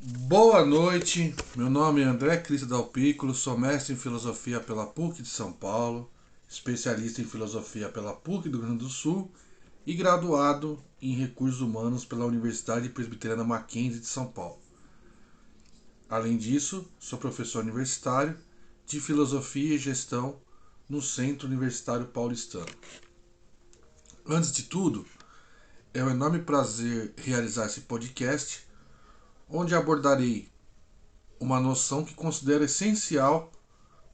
Boa noite, meu nome é André Cristo Dalpículo, sou mestre em filosofia pela PUC de São Paulo, especialista em filosofia pela PUC do Rio Grande do Sul e graduado em recursos humanos pela Universidade Presbiteriana Mackenzie de São Paulo. Além disso, sou professor universitário de filosofia e gestão no Centro Universitário Paulistano. Antes de tudo, é um enorme prazer realizar esse podcast, onde abordarei uma noção que considero essencial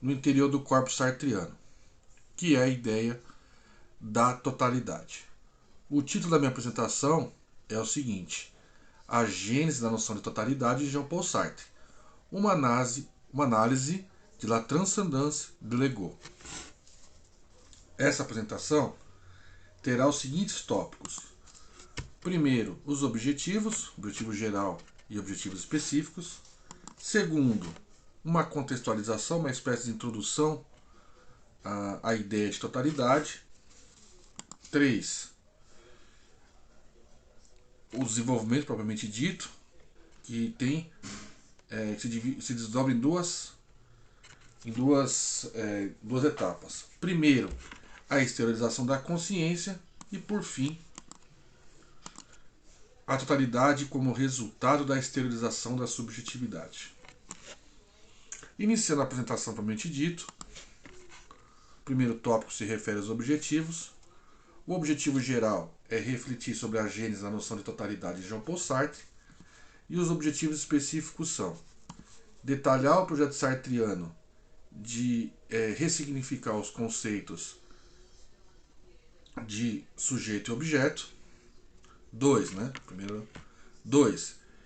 no interior do corpo sartreano, que é a ideia da totalidade. O título da minha apresentação é o seguinte: A Gênese da Noção de Totalidade de Jean-Paul Sartre, uma análise de la transcendance de l'ego. Essa apresentação terá os seguintes tópicos. Primeiro, os objetivos, objetivo geral e objetivos específicos. Segundo, uma contextualização, uma espécie de introdução à ideia de totalidade. 3. O desenvolvimento propriamente dito, que tem se desdobra em duas etapas. Primeiro, a exteriorização da consciência e, por fim, a totalidade como resultado da exteriorização da subjetividade. Iniciando a apresentação propriamente dito, o primeiro tópico se refere aos objetivos. O objetivo geral é refletir sobre a gênese da noção de totalidade de Jean-Paul Sartre, e os objetivos específicos são detalhar o projeto sartreano de ressignificar os conceitos de sujeito e objeto. 2.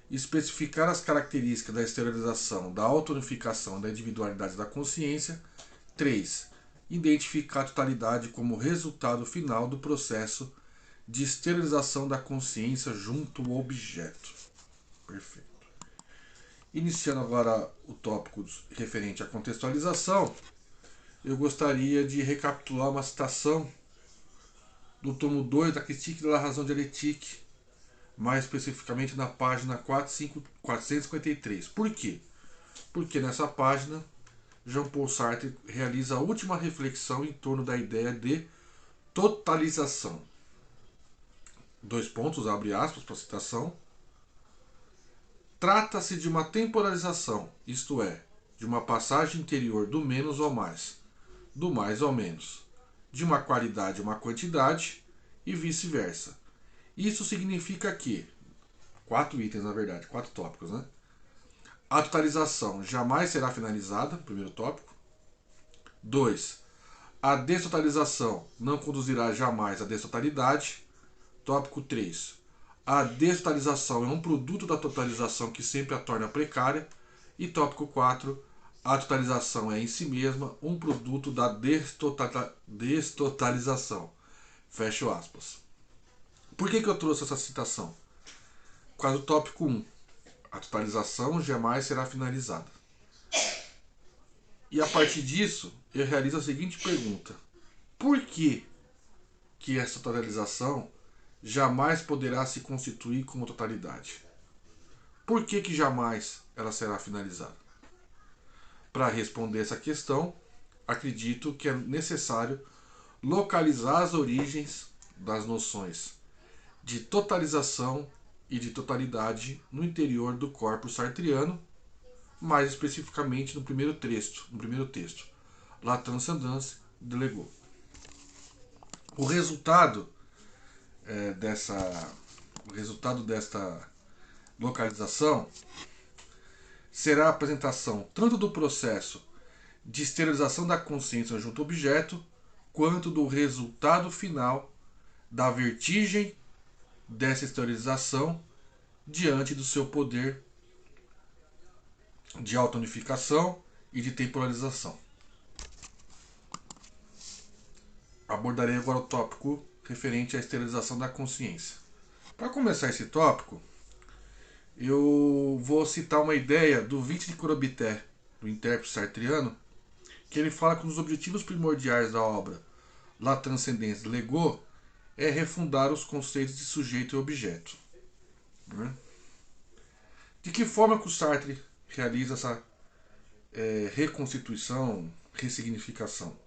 Especificar as características da exteriorização, da autounificação e da individualidade da consciência. 3. Identificar a totalidade como resultado final do processo de exteriorização da consciência junto ao objeto. Perfeito. Iniciando agora o tópico referente à contextualização, eu gostaria de recapitular uma citação do tomo 2 da Critique de la Raison Dialectique, mais especificamente na página 453. Por quê? Porque nessa página, Jean-Paul Sartre realiza a última reflexão em torno da ideia de totalização. 2 pontos, abre aspas para a citação. Trata-se de uma temporalização, isto é, de uma passagem interior do menos ao mais, do mais ao menos, de uma qualidade a uma quantidade e vice-versa. Isso significa que, 4 itens na verdade, 4 tópicos, né? A totalização jamais será finalizada, primeiro tópico. 2. A destotalização não conduzirá jamais à destotalidade. Tópico 3. A destotalização é um produto da totalização que sempre a torna precária. E tópico 4. A totalização é em si mesma um produto da destotalização. Fecho aspas. Por que eu trouxe essa citação? Por causa do tópico 1. A totalização jamais será finalizada. E a partir disso, eu realizo a seguinte pergunta: por que essa totalização jamais poderá se constituir como totalidade? Por que jamais ela será finalizada? Para responder essa questão, acredito que é necessário localizar as origens das noções de totalização e de totalidade no interior do corpo sartreano, mais especificamente no primeiro texto, La Transcendance de l'ego. O resultado desta localização será a apresentação tanto do processo de esterilização da consciência junto ao objeto, quanto do resultado final da vertigem dessa esterilização diante do seu poder de autounificação e de temporalização. Abordarei agora o tópico referente à esterilização da consciência. Para começar esse tópico, eu vou citar uma ideia do Victor de Corobité, do intérprete sartreano, que ele fala que um dos objetivos primordiais da obra La Transcendance de l'ego é refundar os conceitos de sujeito e objeto. De que forma que o Sartre realiza essa reconstituição, ressignificação?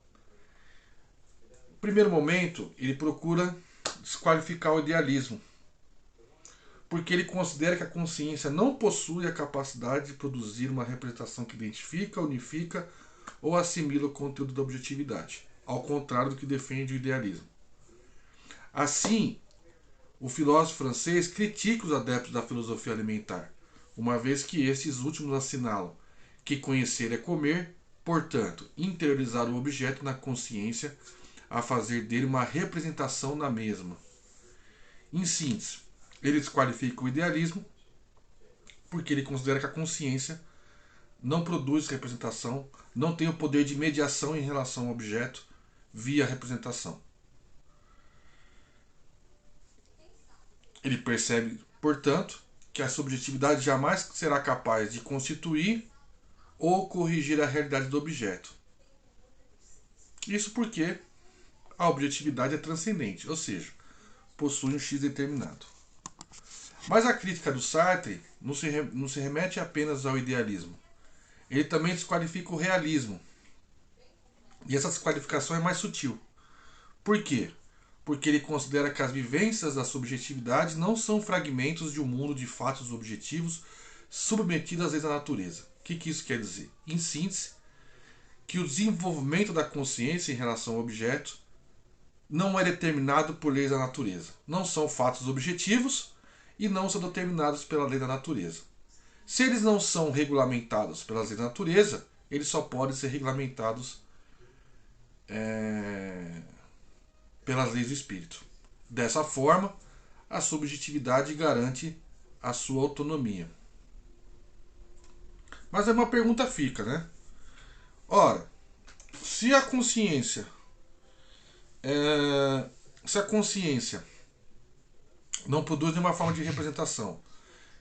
No primeiro momento, ele procura desqualificar o idealismo, porque ele considera que a consciência não possui a capacidade de produzir uma representação que identifica, unifica ou assimila o conteúdo da objetividade, ao contrário do que defende o idealismo. Assim, o filósofo francês critica os adeptos da filosofia alimentar, uma vez que esses últimos assinalam que conhecer é comer, portanto, interiorizar o objeto na consciência a fazer dele uma representação na mesma. Em síntese, ele desqualifica o idealismo porque ele considera que a consciência não produz representação, não tem o poder de mediação em relação ao objeto via representação. Ele percebe, portanto, que a subjetividade jamais será capaz de constituir ou corrigir a realidade do objeto. Isso porque a objetividade é transcendente, ou seja, possui um X determinado. Mas a crítica do Sartre não se remete apenas ao idealismo. Ele também desqualifica o realismo. E essa desqualificação é mais sutil. Por quê? Porque ele considera que as vivências da subjetividade não são fragmentos de um mundo de fatos objetivos submetidos às leis da natureza. O que isso quer dizer? Em síntese, que o desenvolvimento da consciência em relação ao objeto não é determinado por leis da natureza. Não são fatos objetivos e não são determinados pela lei da natureza. Se eles não são regulamentados pelas leis da natureza, eles só podem ser regulamentados pelas leis do espírito. Dessa forma, a subjetividade garante a sua autonomia. Mas aí uma pergunta fica, né? Ora, se a consciência não produz nenhuma forma de representação,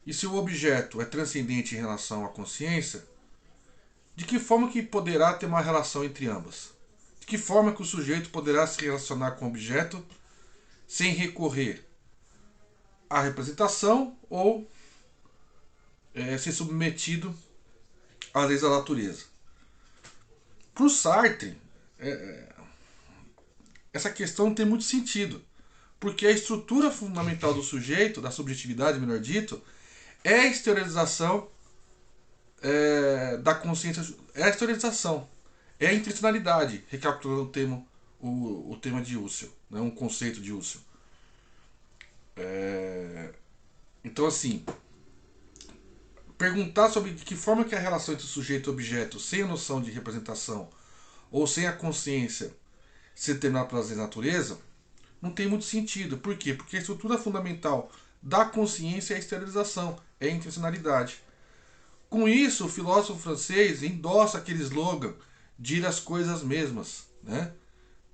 e se o objeto é transcendente em relação à consciência, de que forma que poderá ter uma relação entre ambas? De que forma que o sujeito poderá se relacionar com o objeto sem recorrer à representação ou ser submetido às leis da natureza? Para o Sartre, essa questão não tem muito sentido, porque a estrutura fundamental do sujeito, da subjetividade, melhor dito, é a exteriorização da consciência, é a exteriorização, é a intencionalidade, recapitulando o tema de Husserl, né, um conceito de Husserl. Então, assim, perguntar sobre de que forma que a relação entre sujeito e objeto, sem a noção de representação ou sem a consciência ser determinada pelas leis da natureza, não tem muito sentido. Por quê? Porque a estrutura fundamental da consciência é a exteriorização, é a intencionalidade. Com isso, o filósofo francês endossa aquele slogan de ir às coisas mesmas, né?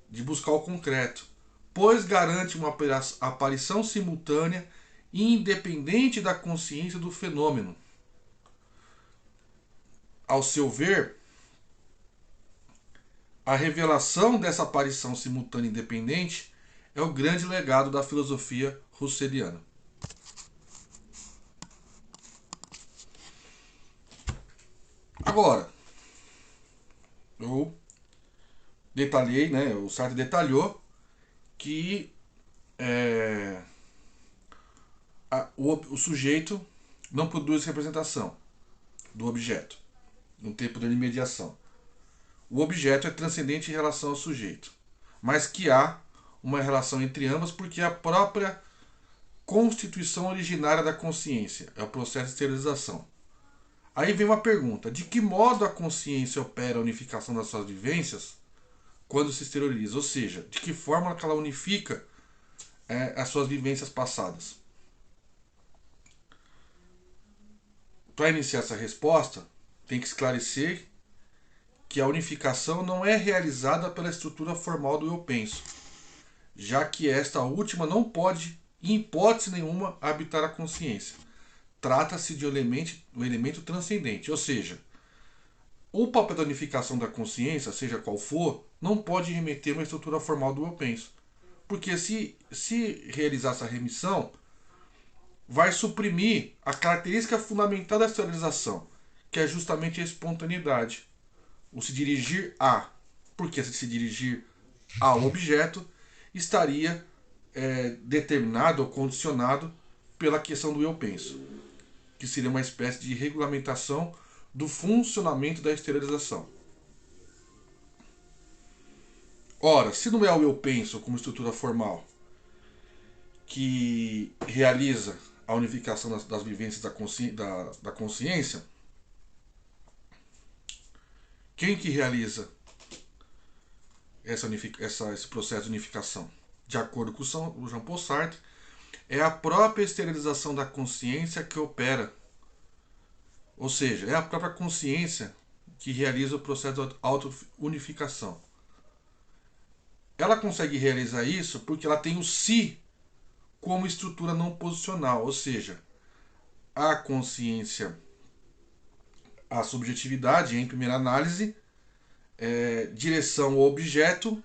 De buscar o concreto, pois garante uma aparição simultânea e independente da consciência do fenômeno. Ao seu ver, a revelação dessa aparição simultânea e independente é o grande legado da filosofia husserliana. Agora, eu detalhei, né, o Sartre detalhou que o sujeito não produz representação do objeto, não tem poder de mediação. O objeto é transcendente em relação ao sujeito, mas que há uma relação entre ambas porque é a própria constituição originária da consciência, é o processo de exteriorização. Aí vem uma pergunta: de que modo a consciência opera a unificação das suas vivências quando se exterioriza? Ou seja, de que forma que ela unifica as suas vivências passadas? Para iniciar essa resposta, tem que esclarecer que a unificação não é realizada pela estrutura formal do eu penso, já que esta última não pode, em hipótese nenhuma, habitar a consciência. Trata-se de um elemento transcendente, ou seja, o papel da unificação da consciência, seja qual for, não pode remeter a uma estrutura formal do eu penso. Porque se realizar essa remissão, vai suprimir a característica fundamental da exteriorização, que é justamente a espontaneidade. O se dirigir a. Porque se dirigir ao objeto estaria determinado ou condicionado pela questão do eu penso, que seria uma espécie de regulamentação do funcionamento da exteriorização. Ora, se não é o eu penso como estrutura formal que realiza a unificação das vivências da consciência, quem que realiza esse processo de unificação? De acordo com o Jean-Paul Sartre, é a própria exteriorização da consciência que opera. Ou seja, é a própria consciência que realiza o processo de auto-unificação. Ela consegue realizar isso porque ela tem o si como estrutura não posicional, ou seja, a consciência, a subjetividade, em primeira análise, direção ao objeto,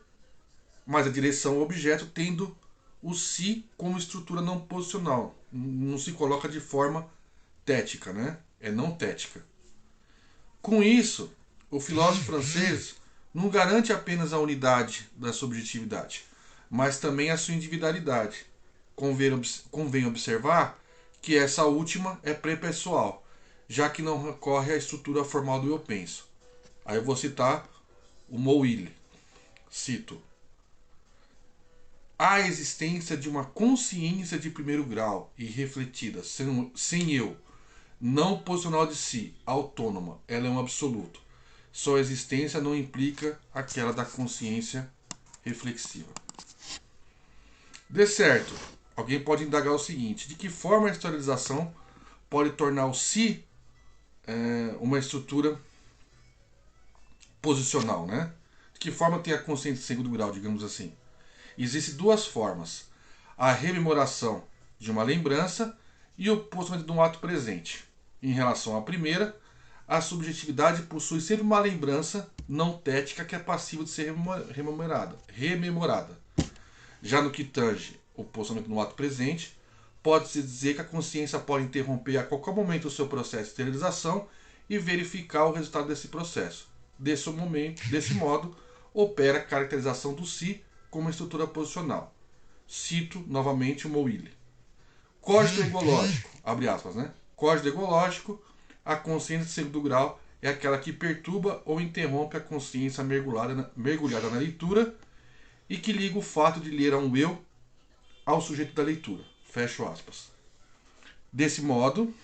mas a direção ao objeto tendo o si como estrutura não posicional. Não se coloca de forma tética, né? É não tética. Com isso, o filósofo francês não garante apenas a unidade da subjetividade, mas também a sua individualidade. Convém observar que essa última é pré-pessoal, já que não recorre à estrutura formal do eu penso. Aí eu vou citar o Mouille. Cito: a existência de uma consciência de primeiro grau e refletida, sem eu, não posicional de si, autônoma, ela é um absoluto. Sua existência não implica aquela da consciência reflexiva. De certo, alguém pode indagar o seguinte: de que forma a exteriorização pode tornar o si uma estrutura posicional, né? De que forma tem a consciência de segundo grau, digamos assim? Existem duas formas: a rememoração de uma lembrança e o possuimento de um ato presente. Em relação à primeira, a subjetividade possui sempre uma lembrança não tética que é passiva de ser rememorada. Já no que tange o possuimento no ato presente, pode-se dizer que a consciência pode interromper a qualquer momento o seu processo de esterilização e verificar o resultado desse processo. Desse modo, opera a caracterização do si como estrutura posicional. Cito novamente o Mouille. Código egológico, abre aspas, né? Código egológico, a consciência de segundo grau é aquela que perturba ou interrompe a consciência mergulhada na leitura e que liga o fato de ler a um eu ao sujeito da leitura. Fecho aspas. Desse modo,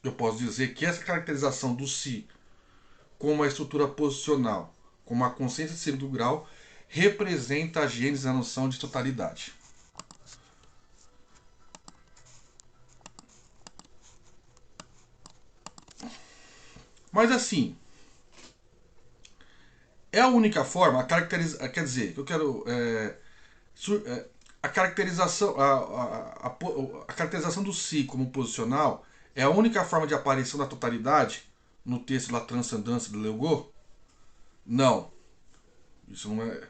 eu posso dizer que essa caracterização do si como uma estrutura posicional, como a consciência de segundo grau, representa a gênese da noção de totalidade. Mas assim, é a única forma, quer dizer, eu quero a caracterização a caracterização do si como posicional é a única forma de aparição da totalidade no texto La Transcendance de Legault? Não. Isso não é.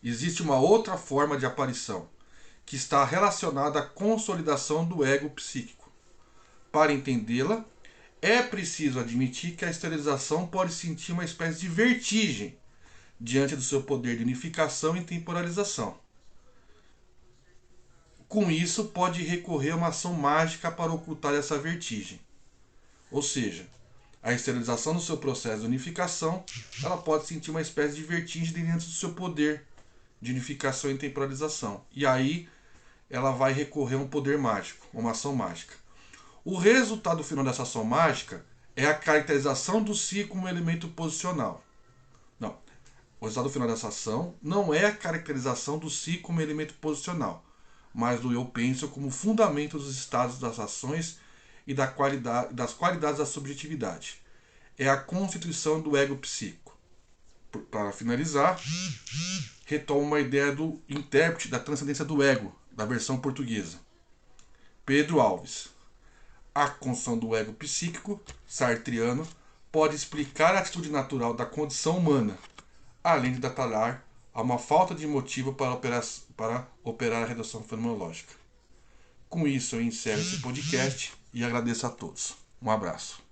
Existe uma outra forma de aparição que está relacionada à consolidação do ego psíquico. Para entendê-la, é preciso admitir que a esterilização pode sentir uma espécie de vertigem diante do seu poder de unificação e temporalização. Com isso, pode recorrer a uma ação mágica para ocultar essa vertigem. Ou seja, a esterilização no seu processo de unificação, ela pode sentir uma espécie de vertigem diante do seu poder de unificação e temporalização. E aí ela vai recorrer a um poder mágico, uma ação mágica. O resultado final dessa ação mágica é a caracterização do si como elemento posicional. Não. O resultado final dessa ação não é a caracterização do si como elemento posicional, mas do eu penso como fundamento dos estados das ações e das qualidades da subjetividade. É a constituição do ego psíquico. Para finalizar, retomo uma ideia do intérprete da transcendência do ego, da versão portuguesa. Pedro Alves. A construção do ego psíquico, sartriano, pode explicar a atitude natural da condição humana, além de detalhar a uma falta de motivo para operar a redução fenomenológica. Com isso eu encerro esse podcast e agradeço a todos. Um abraço.